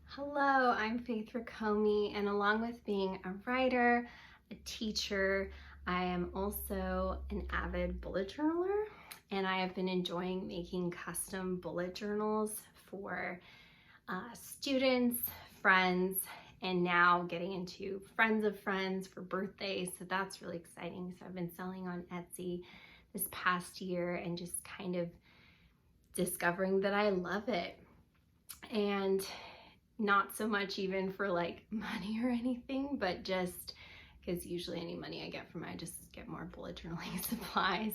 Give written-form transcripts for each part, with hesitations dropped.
Hello, I'm Faith Riccomi, and along with being a writer, a teacher, I am also an avid bullet journaler, and I have been enjoying making custom bullet journals for students, friends, and now getting into friends of friends for birthdays, so that's really exciting. So I've been selling on Etsy this past year and just kind of discovering that I love it. And not so much even for like money or anything, but just because usually any money I get from it, I just get more bullet journaling supplies.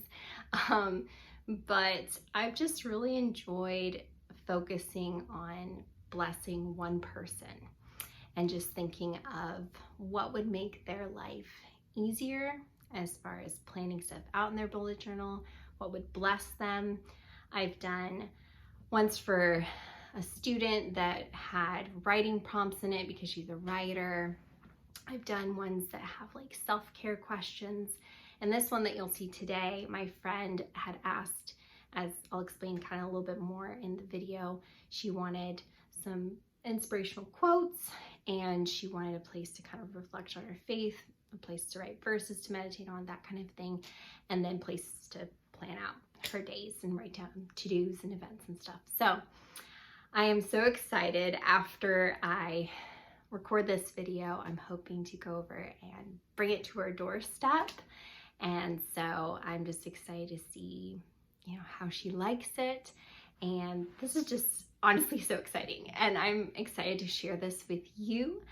But I've just really enjoyed focusing on blessing one person and just thinking of what would make their life easier as far as planning stuff out in their bullet journal, what would bless them. I've done once for a student that had writing prompts in it because she's a writer. I've done ones that have like self-care questions. And this one that you'll see today, my friend had asked, as I'll explain kind of a little bit more in the video, she wanted some inspirational quotes and she wanted a place to kind of reflect on her faith, a place to write verses to meditate on, that kind of thing, and then places to plan out her days and write down to-dos and events and stuff. So I am so excited. After I record this video, I'm hoping to go over and bring it to her doorstep. And so I'm just excited to see, how she likes it. And this is just honestly so exciting. And I'm excited to share this with you.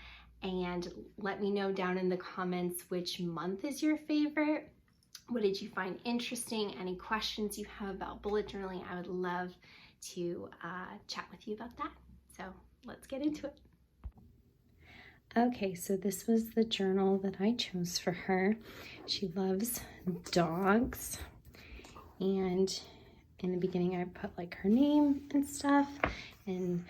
And let me know down in the comments which month is your favorite. What did you find interesting? Any questions you have about bullet journaling? I would love to chat with you about that. So let's get into it. Okay, so this was the journal that I chose for her. She loves dogs. And in the beginning, I put like her name and stuff. And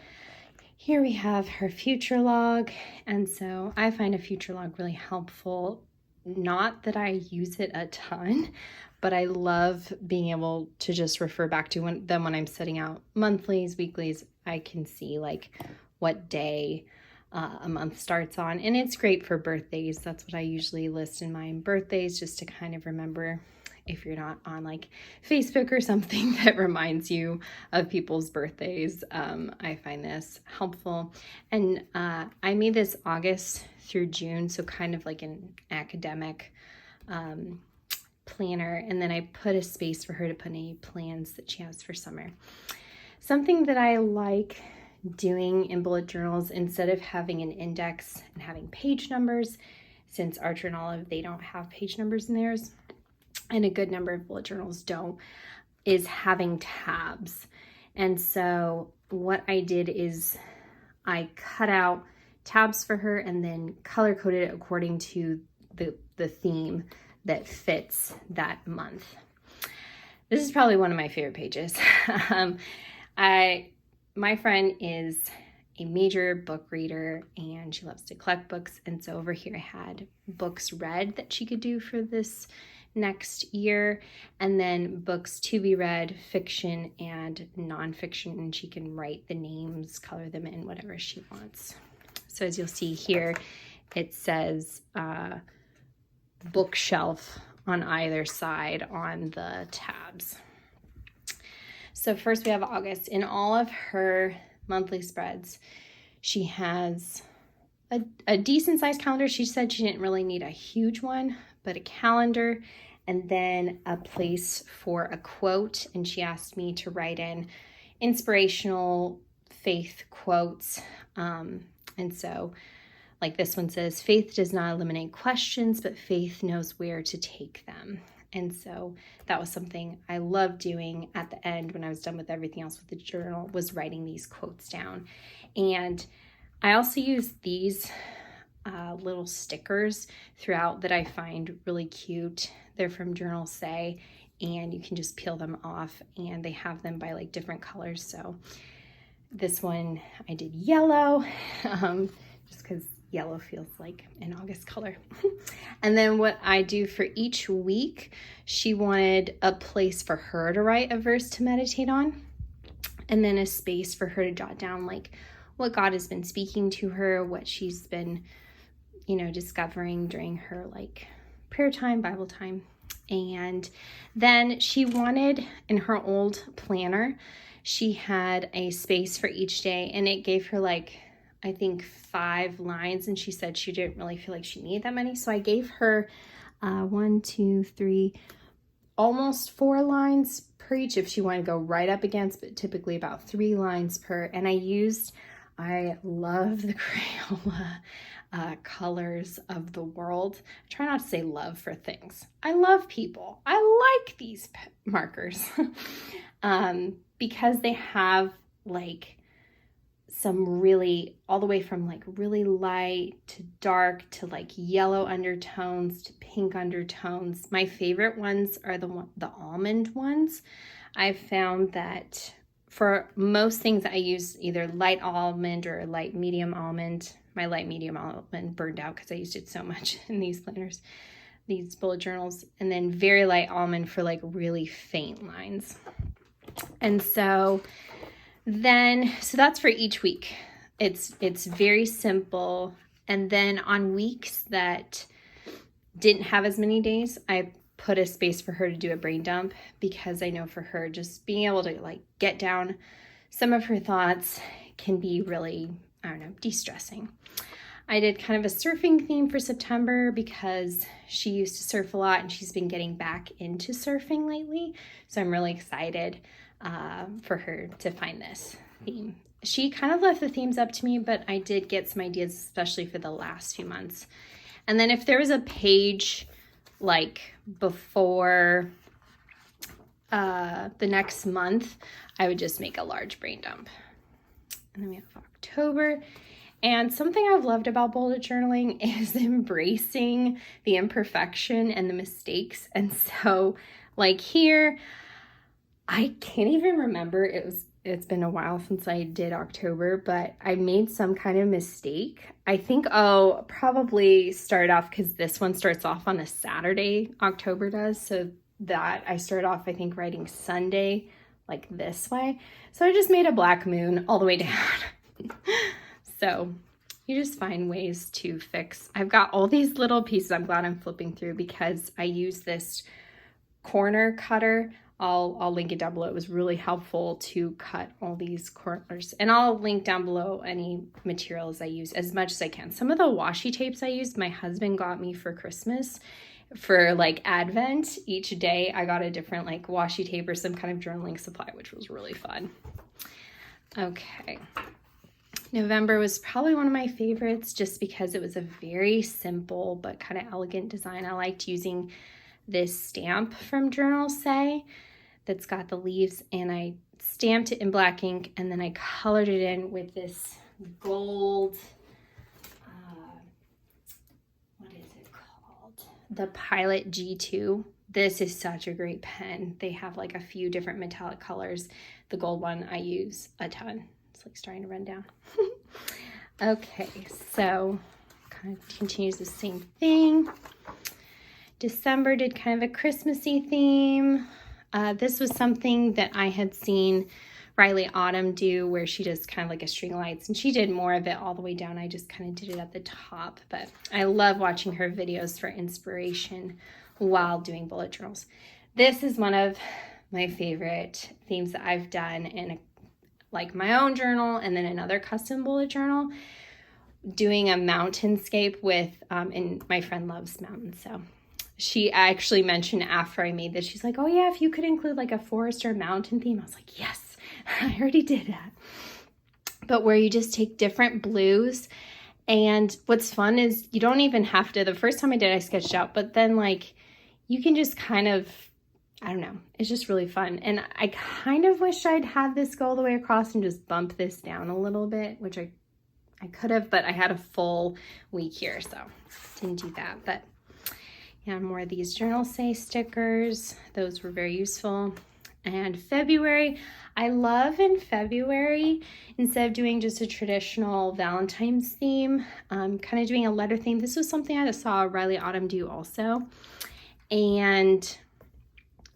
here we have her future log. And so I find a future log really helpful. Not that I use it a ton, but I love being able to just refer back to them when I'm setting out monthlies, weeklies. I can see like what day a month starts on, and it's great for birthdays. That's what I usually list in my birthdays, just to kind of remember if you're not on like Facebook or something that reminds you of people's birthdays. I find this helpful. And I made this August through June, so kind of like an academic planner. And then I put a space for her to put any plans that she has for summer. Something that I like doing in bullet journals, instead of having an index and having page numbers, since our journal, they don't have page numbers in theirs, and a good number of bullet journals don't, is having tabs. And so what I did is I cut out tabs for her and then color coded it according to the theme that fits that month. This is probably one of my favorite pages. My friend is a major book reader and she loves to collect books. And so over here I had books read that she could do for this next year, and then books to be read, fiction and nonfiction, and she can write the names, color them in, whatever she wants. So as you'll see here, it says bookshelf on either side on the tabs. So first we have August. In all of her monthly spreads, she has a decent sized calendar. She said she didn't really need a huge one, but a calendar, and then a place for a quote. And she asked me to write in inspirational faith quotes. And so like this one says, faith does not eliminate questions, but faith knows where to take them. And so that was something I loved doing at the end when I was done with everything else with the journal, was writing these quotes down. And I also use these little stickers throughout that I find really cute. They're from Journal Say, and you can just peel them off, and they have them by like different colors. So this one I did yellow, just because yellow feels like an August color. And then what I do for each week, she wanted a place for her to write a verse to meditate on, and then a space for her to jot down like what God has been speaking to her, what she's been, you know, discovering during her like prayer time, Bible time. And then she wanted, in her old planner, she had a space for each day, and it gave her like, I think 5 lines, and she said she didn't really feel like she needed that many. So I gave her 1, 2, 3, almost 4 lines per each if she wanted to go right up against, but typically about 3 lines per. And I love the Crayola colors of the world. I try not to say love for things. I love people. I like these markers because they have like some really, all the way from like really light to dark to like yellow undertones to pink undertones. My favorite ones are the almond ones. I've found that for most things I use either light almond or light medium almond. My light medium almond burned out because I used it so much in these planners, these bullet journals, and then very light almond for like really faint lines. And so that's for each week. It's very simple. And then on weeks that didn't have as many days, I put a space for her to do a brain dump, because I know for her, just being able to like get down some of her thoughts can be really, I don't know, de-stressing. I did kind of a surfing theme for September because she used to surf a lot and she's been getting back into surfing lately. So I'm really excited for her to find this theme. She kind of left the themes up to me, but I did get some ideas, especially for the last few months. And then if there was a page like before the next month, I would just make a large brain dump. And then we have October. And something I've loved about bullet journaling is embracing the imperfection and the mistakes. And so like here, I can't even remember, it's been a while since I did October, but I made some kind of mistake. I think probably start off, because this one starts off on a Saturday, October does, so that I started off, I think, writing Sunday like this way. So I just made a black moon all the way down. So you just find ways to fix. I've got all these little pieces. I'm glad I'm flipping through because I use this corner cutter. I'll link it down below. It was really helpful to cut all these corners. And I'll link down below any materials I use as much as I can. Some of the washi tapes I used, my husband got me for Christmas. For like Advent, each day I got a different like washi tape or some kind of journaling supply, which was really fun. Okay. November was probably one of my favorites just because it was a very simple but kind of elegant design. I liked using this stamp from Journal Say that's got the leaves, and I stamped it in black ink and then I colored it in with this gold, what is it called? The Pilot G2. This is such a great pen. They have like a few different metallic colors. The gold one I use a ton. It's like starting to run down. Okay, so kind of continues the same thing. December did kind of a Christmassy theme. This was something that I had seen Riley Autumn do, where she does kind of like a string of lights, and she did more of it all the way down. I just kind of did it at the top, but I love watching her videos for inspiration while doing bullet journals. This is one of my favorite themes that I've done in like my own journal and then another custom bullet journal, doing a mountainscape with, and my friend loves mountains, so she actually mentioned after I made this, she's like, oh yeah, if you could include like a forest or mountain theme. I was like, yes, I already did that. But where you just take different blues, and what's fun is you don't even have to, the first time I did, I sketched out, but then like you can just kind of, I don't know, it's just really fun. And I kind of wish I'd had this go all the way across and just bump this down a little bit, which I could have, but I had a full week here, so didn't do that. But yeah, more of these Journal Say stickers. Those were very useful. And February, I love in February, instead of doing just a traditional Valentine's theme, kind of doing a letter theme. This was something I saw Riley Autumn do also. And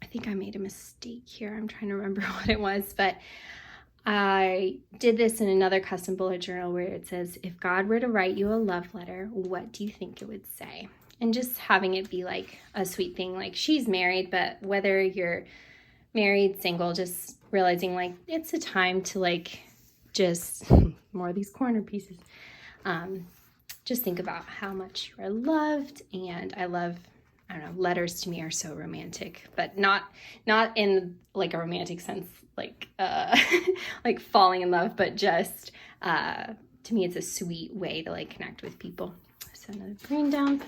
I think I made a mistake here. I'm trying to remember what it was, but I did this in another custom bullet journal where it says, if God were to write you a love letter, what do you think it would say? And just having it be like a sweet thing, like she's married, but whether you're married, single, just realizing like it's a time to like just more of these corner pieces. Just think about how much you are loved. And I don't know, letters to me are so romantic, but not in like a romantic sense, like like falling in love, but just to me it's a sweet way to like connect with people. So another brain dump.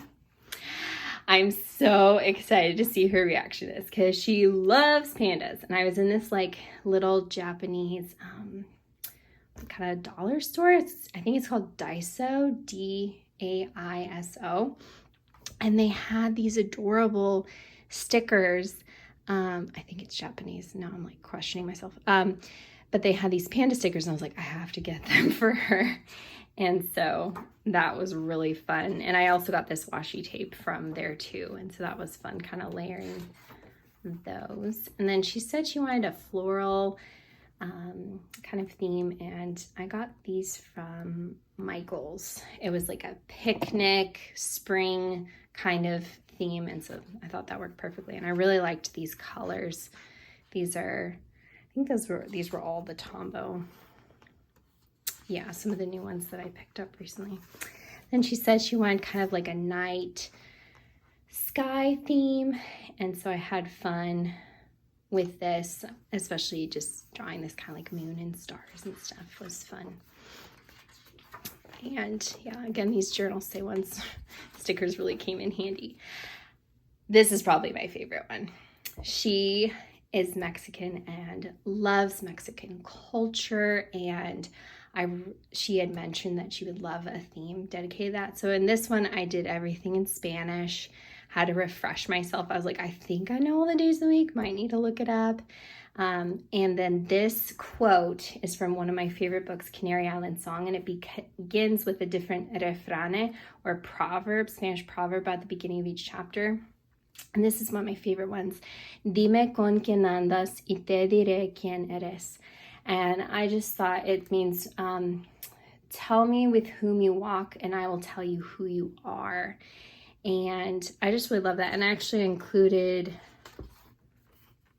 I'm so excited to see her reaction to this because she loves pandas. And I was in this like little Japanese kind of dollar store. I think it's called Daiso, Daiso. And they had these adorable stickers. I think it's Japanese. Now I'm like questioning myself. But they had these panda stickers and I was like, I have to get them for her. And so that was really fun. And I also got this washi tape from there too. And so that was fun, kind of layering those. And then she said she wanted a floral kind of theme. And I got these from Michael's. It was like a picnic, spring kind of theme. And so I thought that worked perfectly. And I really liked these colors. These were all the Tombow. Yeah, some of the new ones that I picked up recently. Then she said she wanted kind of like a night sky theme. And so I had fun with this, especially just drawing this kind of like moon and stars and stuff was fun. And yeah, again, these journal say ones stickers really came in handy. This is probably my favorite one. She is Mexican and loves Mexican culture, and she had mentioned that she would love a theme dedicated to that. So in this one, I did everything in Spanish, had to refresh myself. I was like, I think I know all the days of the week, might need to look it up. And then this quote is from one of my favorite books, Canary Island Song, and it begins with a different refrane or proverb, Spanish proverb at the beginning of each chapter. And this is one of my favorite ones. Dime con quien andas y te diré quién eres. And I just thought it means, tell me with whom you walk and I will tell you who you are. And I just really love that. And I actually included,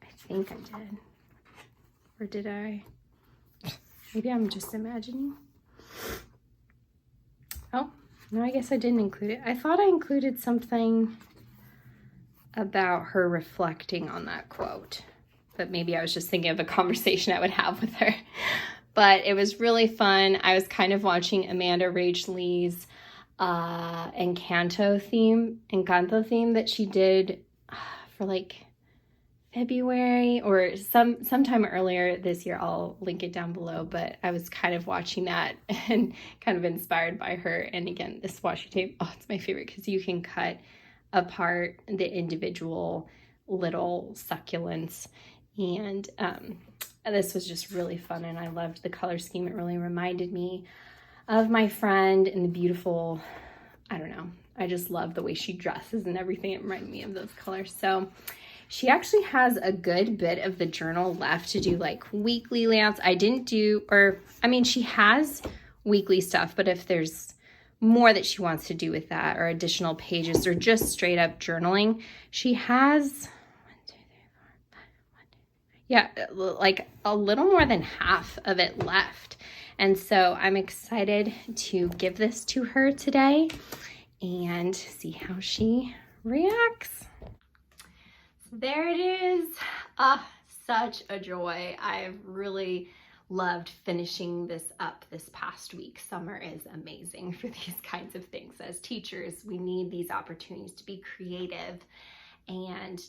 I think I did. Or did I? Maybe I'm just imagining. Oh, no, I guess I didn't include it. I thought I included something about her reflecting on that quote. But maybe I was just thinking of a conversation I would have with her. But it was really fun. I was kind of watching Amanda Rach Lee's Encanto theme that she did for like February or sometime earlier this year. I'll link it down below. But I was kind of watching that and kind of inspired by her. And again, this washi tape, oh, it's my favorite because you can cut apart the individual little succulents. And this was just really fun, and I loved the color scheme. It really reminded me of my friend and the beautiful, I don't know, I just love the way she dresses and everything. It reminded me of those colors. So she actually has a good bit of the journal left to do like weekly layouts. She has weekly stuff, but if there's more that she wants to do with that or additional pages or just straight up journaling, she has like a little more than half of it left. And so I'm excited to give this to her today and see how she reacts. There it is. Such a joy. I've really loved finishing this up this past week. Summer is amazing for these kinds of things. As teachers, we need these opportunities to be creative and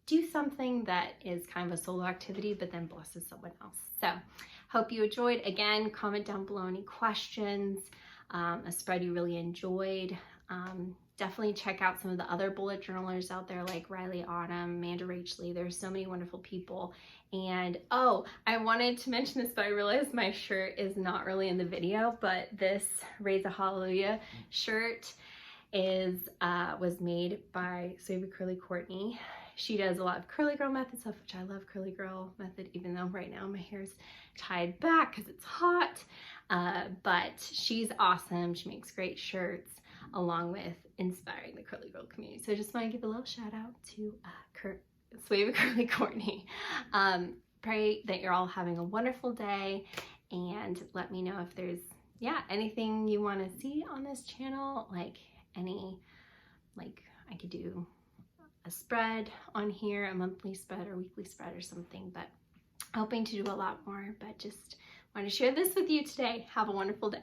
do something that is kind of a solo activity, but then blesses someone else. So hope you enjoyed. Again, comment down below any questions, a spread you really enjoyed. Definitely check out some of the other bullet journalers out there like Riley Autumn, Amanda Rach Lee. There's so many wonderful people. And oh, I wanted to mention this, but I realized my shirt is not really in the video, but this Raise a Hallelujah shirt was made by Faith Riccomi. Courtney. she does a lot of curly girl method stuff, which I love curly girl method, even though right now my hair's tied back because it's hot. But she's awesome. She makes great shirts along with inspiring the curly girl community. So I just want to give a little shout out to Sway with Curly Courtney. Pray that you're all having a wonderful day, and let me know if there's anything you want to see on this channel, like I could do a spread on here, a monthly spread or weekly spread or something, but hoping to do a lot more, but just want to share this with you today. Have a wonderful day.